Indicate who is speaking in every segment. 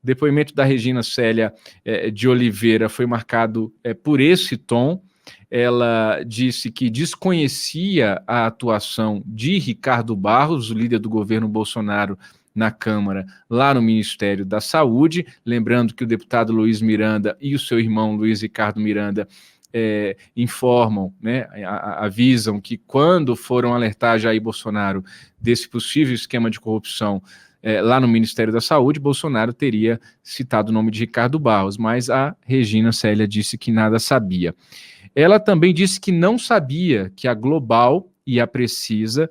Speaker 1: O depoimento da Regina Célia de Oliveira foi marcado por esse tom. Ela disse que desconhecia a atuação de Ricardo Barros, o líder do governo Bolsonaro, na Câmara, lá no Ministério da Saúde. Lembrando que o deputado Luiz Miranda e o seu irmão Luiz Ricardo Miranda informam, né, avisam que quando foram alertar Jair Bolsonaro desse possível esquema de corrupção lá no Ministério da Saúde, Bolsonaro teria citado o nome de Ricardo Barros, mas a Regina Célia disse que nada sabia. Ela também disse que não sabia que a Global e a Precisa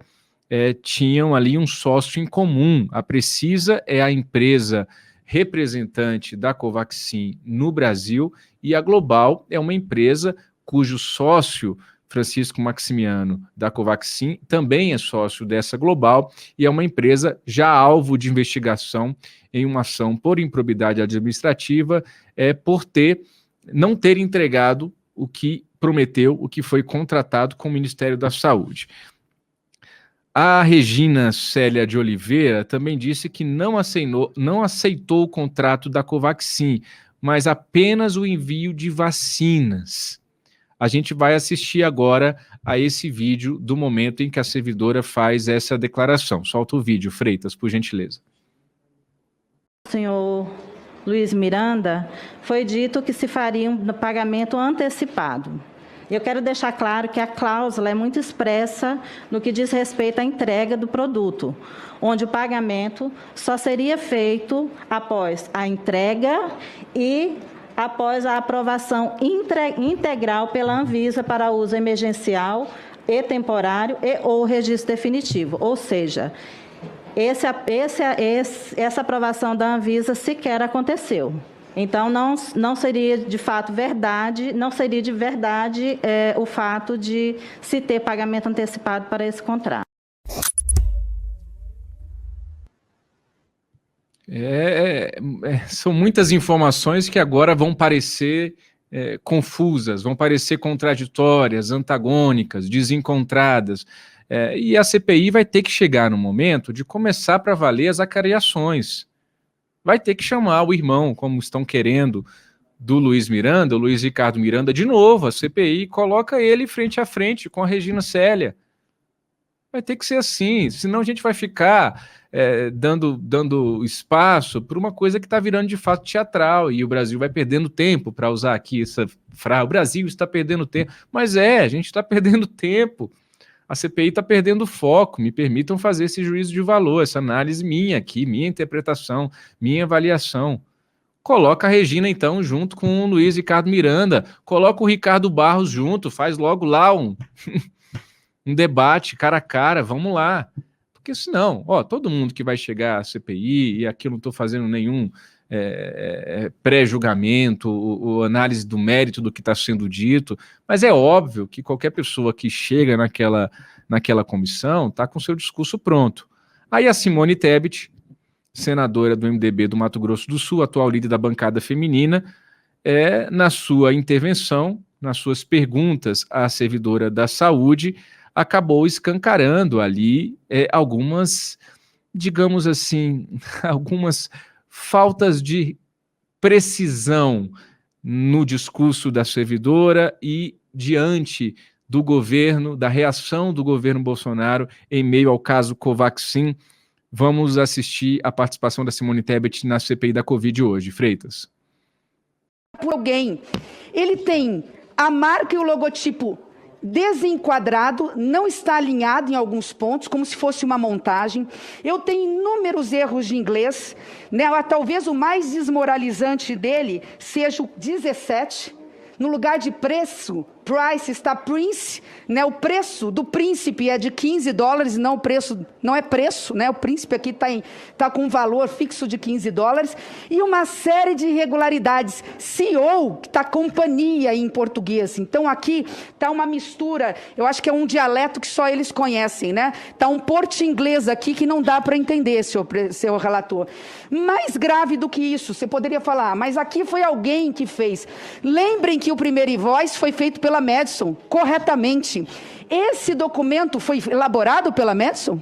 Speaker 1: tinham ali um sócio em comum. A Precisa é a empresa representante da Covaxin no Brasil e a Global é uma empresa cujo sócio, Francisco Maximiano, da Covaxin, também é sócio dessa Global e é uma empresa já alvo de investigação em uma ação por improbidade administrativa por não ter entregado o que prometeu, o que foi contratado com o Ministério da Saúde. A Regina Célia de Oliveira também disse que não aceitou o contrato da Covaxin, mas apenas o envio de vacinas. A gente vai assistir agora a esse vídeo do momento em que a servidora faz essa declaração. Solta o vídeo, Freitas, por gentileza.
Speaker 2: Senhor Luiz Miranda, foi dito que se faria um pagamento antecipado. Eu quero deixar claro que a cláusula é muito expressa no que diz respeito à entrega do produto, onde o pagamento só seria feito após a entrega e após a aprovação integral pela Anvisa para uso emergencial e temporário ou registro definitivo. Ou seja, essa aprovação da Anvisa sequer aconteceu. Então, não seria de fato verdade, não seria de verdade o fato de se ter pagamento antecipado para esse contrato.
Speaker 1: São muitas informações que agora vão parecer confusas, vão parecer contraditórias, antagônicas, desencontradas. E a CPI vai ter que chegar no momento de começar para valer as acariações. Vai ter que chamar o irmão, como estão querendo, do Luiz Miranda, o Luiz Ricardo Miranda, de novo, a CPI, coloca ele frente a frente com a Regina Célia. Vai ter que ser assim, senão a gente vai ficar dando espaço para uma coisa que está virando de fato teatral, e o Brasil vai perdendo tempo, para usar aqui essa frase, o Brasil está perdendo tempo, mas a gente está perdendo tempo. A CPI está perdendo foco, me permitam fazer esse juízo de valor, essa análise minha aqui, minha interpretação, minha avaliação. Coloca a Regina, então, junto com o Luiz Ricardo Miranda, coloca o Ricardo Barros junto, faz logo lá um debate cara a cara, vamos lá. Porque senão, todo mundo que vai chegar à CPI, e aqui eu não estou fazendo nenhum pré-julgamento ou análise do mérito do que está sendo dito, mas é óbvio que qualquer pessoa que chega naquela comissão está com seu discurso pronto. Aí a Simone Tebet, senadora do MDB do Mato Grosso do Sul, atual líder da bancada feminina, na sua intervenção, nas suas perguntas à servidora da saúde, acabou escancarando ali algumas, digamos assim, algumas faltas de precisão no discurso da servidora e diante do governo, da reação do governo Bolsonaro em meio ao caso Covaxin. Vamos assistir a participação da Simone Tebet na CPI da Covid hoje. Freitas.
Speaker 3: Por alguém, ele tem a marca e o logotipo desenquadrado, não está alinhado em alguns pontos, como se fosse uma montagem. Eu tenho inúmeros erros de inglês, né? Talvez o mais desmoralizante dele seja o 17, no lugar de preço, price está prince, né? O preço do príncipe é de $15, não o preço, não é preço, né? O príncipe aqui tá com um valor fixo de $15 e uma série de irregularidades. CEO, que está companhia em português. Então aqui tá uma mistura, eu acho que é um dialeto que só eles conhecem, né? Tá um porto-inglês aqui que não dá para entender, seu relator. Mais grave do que isso, você poderia falar, mas aqui foi alguém que fez. Lembrem que o primeiro invoice foi feito pela pela Madison, corretamente. Esse documento foi elaborado pela Madison?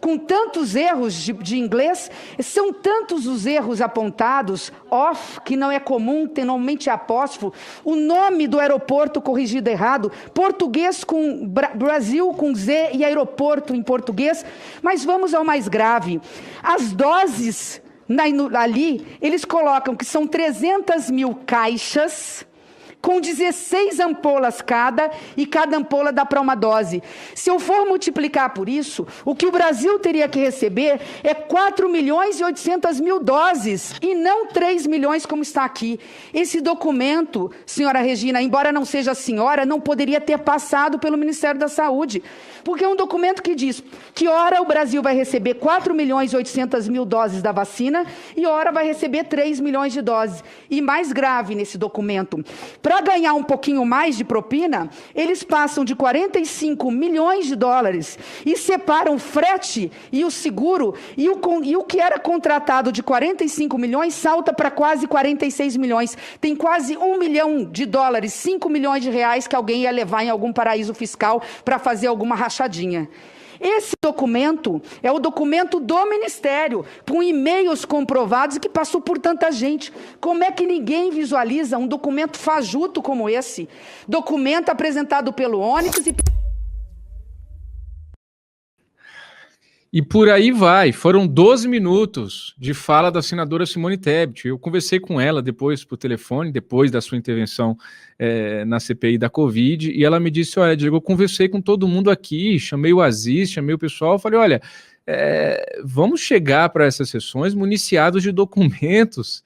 Speaker 3: Com tantos erros de inglês? São tantos os erros apontados, off, que não é comum, tem normalmente apóstrofo, o nome do aeroporto corrigido errado, português com Brasil com Z e aeroporto em português. Mas vamos ao mais grave. As doses ali, eles colocam que são 300 mil caixas, com 16 ampolas cada, e cada ampola dá para uma dose. Se eu for multiplicar por isso, o que o Brasil teria que receber é 4.800.000 doses, e não 3 milhões como está aqui. Esse documento, senhora Regina, embora não seja a senhora, não poderia ter passado pelo Ministério da Saúde, porque é um documento que diz que ora o Brasil vai receber 4.800.000 doses da vacina, e ora vai receber 3 milhões de doses. E mais grave nesse documento, para ganhar um pouquinho mais de propina, eles passam de 45 milhões de dólares e separam o frete e o seguro, e o que era contratado de 45 milhões salta para quase 46 milhões. Tem quase 1 milhão de dólares, 5 milhões de reais que alguém ia levar em algum paraíso fiscal para fazer alguma rachadinha. Esse documento é o documento do Ministério, com e-mails comprovados e que passou por tanta gente. Como é que ninguém visualiza um documento fajuto como esse? Documento apresentado pelo Onyx
Speaker 1: E por aí vai. Foram 12 minutos de fala da senadora Simone Tebet. Eu conversei com ela depois por telefone, depois da sua intervenção na CPI da Covid, e ela me disse, olha, Diego, eu conversei com todo mundo aqui, chamei o Aziz, chamei o pessoal, falei, olha, vamos chegar para essas sessões municiados de documentos.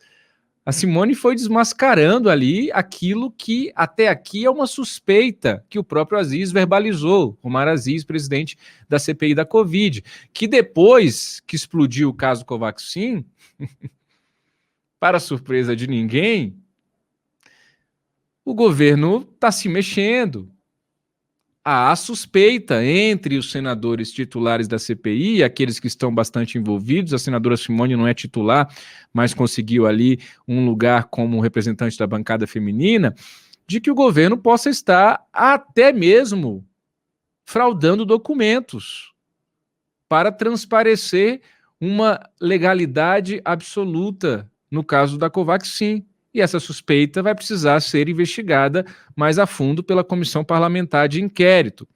Speaker 1: A Simone foi desmascarando ali aquilo que até aqui é uma suspeita que o próprio Aziz verbalizou, Omar Aziz, presidente da CPI da Covid, que depois que explodiu o caso Covaxin, para surpresa de ninguém, o governo está se mexendo. Há suspeita entre os senadores titulares da CPI, aqueles que estão bastante envolvidos. A senadora Simone não é titular, mas conseguiu ali um lugar como representante da bancada feminina, de que o governo possa estar até mesmo fraudando documentos para transparecer uma legalidade absoluta no caso da Covaxin. E essa suspeita vai precisar ser investigada mais a fundo pela Comissão Parlamentar de Inquérito.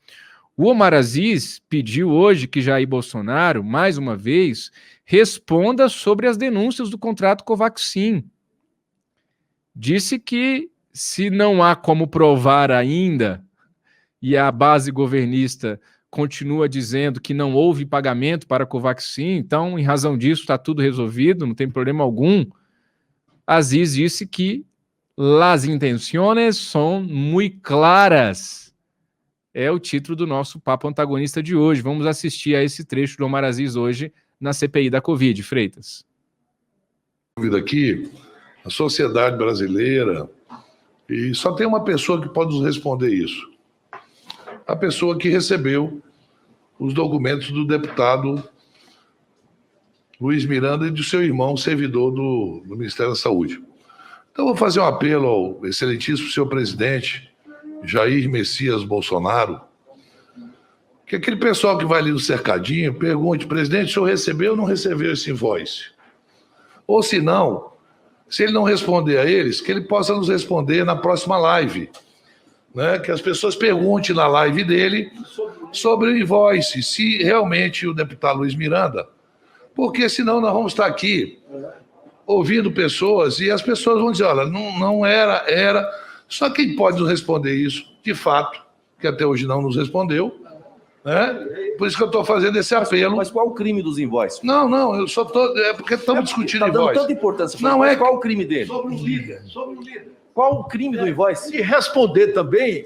Speaker 1: O Omar Aziz pediu hoje que Jair Bolsonaro, mais uma vez, responda sobre as denúncias do contrato Covaxin. Disse que, se não há como provar ainda, e a base governista continua dizendo que não houve pagamento para a Covaxin, então, em razão disso, está tudo resolvido, não tem problema algum. Aziz disse que las intenciones son muy claras. É o título do nosso papo antagonista de hoje. Vamos assistir a esse trecho do Omar Aziz hoje na CPI da Covid. Freitas.
Speaker 4: Aqui, a sociedade brasileira, e só tem uma pessoa que pode nos responder isso. A pessoa que recebeu os documentos do deputado Luiz Miranda e do seu irmão, servidor do Ministério da Saúde. Então, vou fazer um apelo ao excelentíssimo senhor presidente, Jair Messias Bolsonaro, que aquele pessoal que vai ali no cercadinho pergunte, presidente, o senhor recebeu ou não recebeu esse invoice? Ou se não, se ele não responder a eles, que ele possa nos responder na próxima live, né? Que as pessoas perguntem na live dele sobre o invoice, se realmente o deputado Luiz Miranda, porque senão nós vamos estar aqui ouvindo pessoas e as pessoas vão dizer, olha, não era. Só quem pode nos responder isso, de fato, que até hoje não nos respondeu, né? Por isso que eu estou fazendo esse apelo.
Speaker 5: Mas qual o crime dos invoices?
Speaker 4: Não, eu só estou... É porque estamos discutindo invoice.
Speaker 5: Está dando tanta importância.
Speaker 4: Não é
Speaker 5: qual o crime dele?
Speaker 4: Sobre o líder.
Speaker 5: Qual o crime do invoice?
Speaker 6: E responder também,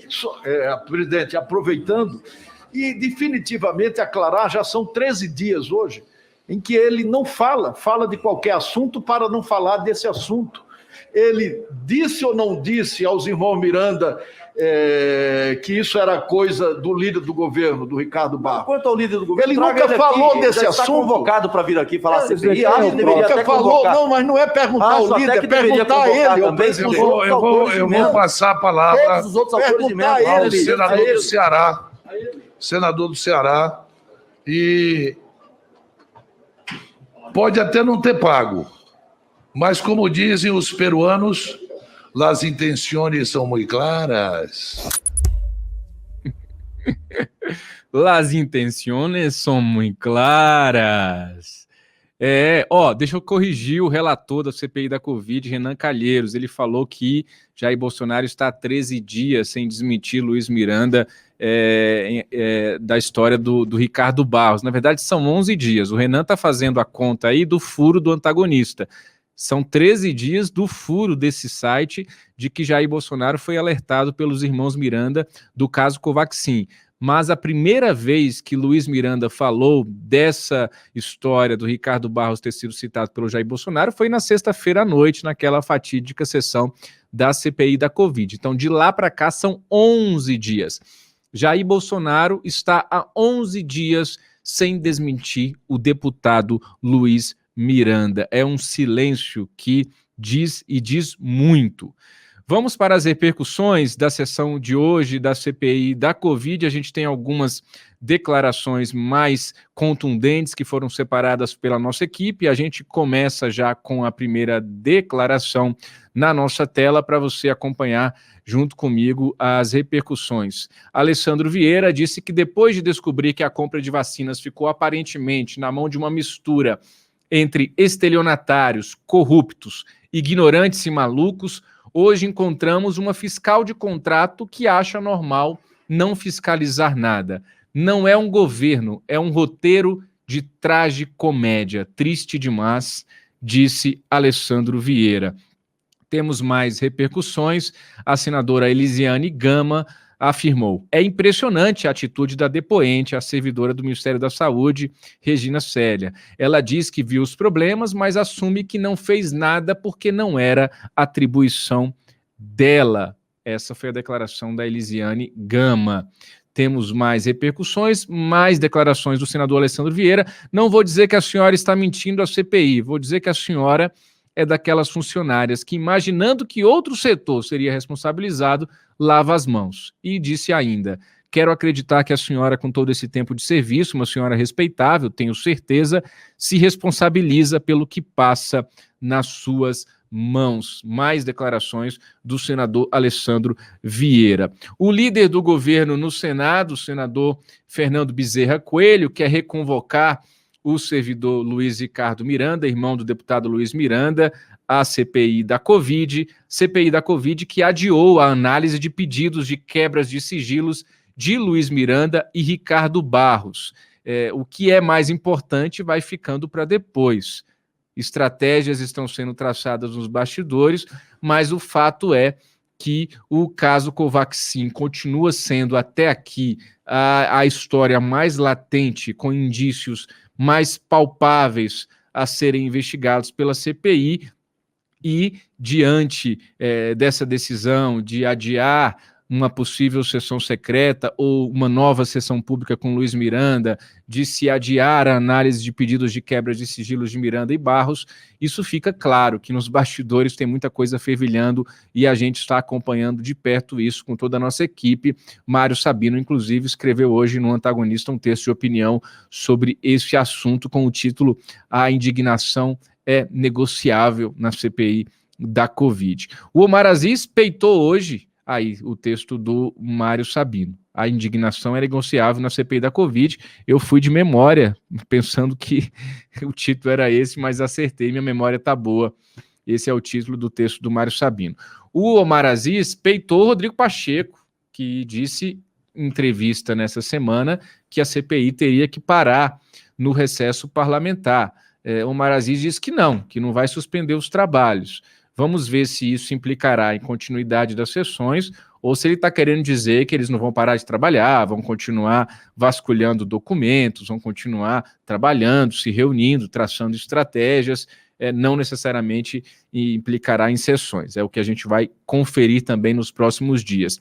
Speaker 6: presidente, aproveitando, e definitivamente aclarar, já são 13 dias hoje, em que ele não fala de qualquer assunto para não falar desse assunto. Ele disse ou não disse aos irmãos Miranda que isso era coisa do líder do governo, do Ricardo Barros?
Speaker 5: Quanto ao líder do governo,
Speaker 6: Ele
Speaker 5: traga
Speaker 6: nunca falou
Speaker 5: aqui,
Speaker 6: desse
Speaker 5: ele já está
Speaker 6: assunto.
Speaker 5: convocado para vir aqui falar CPI.
Speaker 6: Ele
Speaker 5: Acho que deveria
Speaker 6: nunca
Speaker 5: até
Speaker 6: falou,
Speaker 5: convocar.
Speaker 6: não, mas não é perguntar
Speaker 5: Acho
Speaker 6: ao
Speaker 5: até
Speaker 6: líder,
Speaker 5: que deveria
Speaker 6: perguntar a
Speaker 5: convocar
Speaker 6: ele, ao
Speaker 5: também,
Speaker 6: presidente.
Speaker 4: Eu vou passar a palavra
Speaker 5: Todos os outros autores de
Speaker 6: Perguntar
Speaker 5: emenda.
Speaker 6: a
Speaker 4: ao
Speaker 6: ele,
Speaker 4: senador do Ceará. Senador do Ceará. E pode até não ter pago, mas como dizem os peruanos, las intenciones são muito claras.
Speaker 1: Las intenciones são muito claras. Deixa eu corrigir o relator da CPI da Covid, Renan Calheiros. Ele falou que Jair Bolsonaro está há 13 dias sem desmentir Luiz Miranda da história do Ricardo Barros. Na verdade, são 11 dias. O Renan está fazendo a conta aí do furo do antagonista. São 13 dias do furo desse site de que Jair Bolsonaro foi alertado pelos irmãos Miranda do caso Covaxin. Mas a primeira vez que Luiz Miranda falou dessa história do Ricardo Barros ter sido citado pelo Jair Bolsonaro foi na sexta-feira à noite, naquela fatídica sessão da CPI da Covid. Então, de lá para cá, são 11 dias. Jair Bolsonaro está há 11 dias sem desmentir o deputado Luiz Miranda. É um silêncio que diz e diz muito. Vamos para as repercussões da sessão de hoje da CPI da Covid. A gente tem algumas declarações mais contundentes que foram separadas pela nossa equipe. A gente começa já com a primeira declaração na nossa tela para você acompanhar junto comigo as repercussões. Alessandro Vieira disse que depois de descobrir que a compra de vacinas ficou aparentemente na mão de uma mistura entre estelionatários, corruptos, ignorantes e malucos, hoje encontramos uma fiscal de contrato que acha normal não fiscalizar nada. Não é um governo, é um roteiro de tragicomédia. Triste demais, disse Alessandro Vieira. Temos mais repercussões. A senadora Elisiane Gama afirmou: é impressionante a atitude da depoente, a servidora do Ministério da Saúde, Regina Célia. Ela diz que viu os problemas, mas assume que não fez nada porque não era atribuição dela. Essa foi a declaração da Elisiane Gama. Temos mais repercussões, mais declarações do senador Alessandro Vieira. Não vou dizer que a senhora está mentindo à CPI, vou dizer que a senhora é daquelas funcionárias que, imaginando que outro setor seria responsabilizado, lava as mãos. E disse ainda: quero acreditar que a senhora, com todo esse tempo de serviço, uma senhora respeitável, tenho certeza, se responsabiliza pelo que passa nas suas mãos. Mais declarações do senador Alessandro Vieira. O líder do governo no Senado, o senador Fernando Bezerra Coelho, quer reconvocar o servidor Luiz Ricardo Miranda, irmão do deputado Luiz Miranda, à CPI da Covid que adiou a análise de pedidos de quebras de sigilos de Luiz Miranda e Ricardo Barros. O que é mais importante vai ficando para depois. Estratégias estão sendo traçadas nos bastidores, mas o fato é que o caso Covaxin continua sendo até aqui a história mais latente, com indícios mais palpáveis a serem investigados pela CPI, e diante dessa decisão de adiar uma possível sessão secreta ou uma nova sessão pública com Luiz Miranda, de se adiar a análise de pedidos de quebra de sigilos de Miranda e Barros, isso fica claro que nos bastidores tem muita coisa fervilhando e a gente está acompanhando de perto isso com toda a nossa equipe. Mário Sabino, inclusive, escreveu hoje no Antagonista um texto de opinião sobre esse assunto com o título "A indignação é negociável na CPI da Covid". O Omar Aziz peitou hoje aí o texto do Mário Sabino. A indignação é negociável na CPI da Covid. Eu fui de memória, pensando que o título era esse, mas acertei, minha memória tá boa. Esse é o título do texto do Mário Sabino. O Omar Aziz peitou o Rodrigo Pacheco, que disse em entrevista nessa semana que a CPI teria que parar no recesso parlamentar. Omar Aziz diz que não vai suspender os trabalhos. Vamos ver se isso implicará em continuidade das sessões ou se ele está querendo dizer que eles não vão parar de trabalhar, vão continuar vasculhando documentos, vão continuar trabalhando, se reunindo, traçando estratégias. não necessariamente implicará em sessões. É o que a gente vai conferir também nos próximos dias.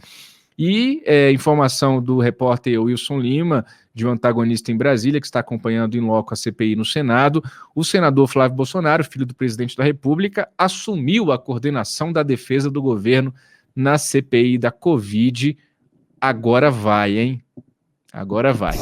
Speaker 1: E informação do repórter Wilson Lima, de um antagonista em Brasília, que está acompanhando em loco a CPI no Senado, o senador Flávio Bolsonaro, filho do presidente da República, assumiu a coordenação da defesa do governo na CPI da Covid. Agora vai, hein? Agora vai.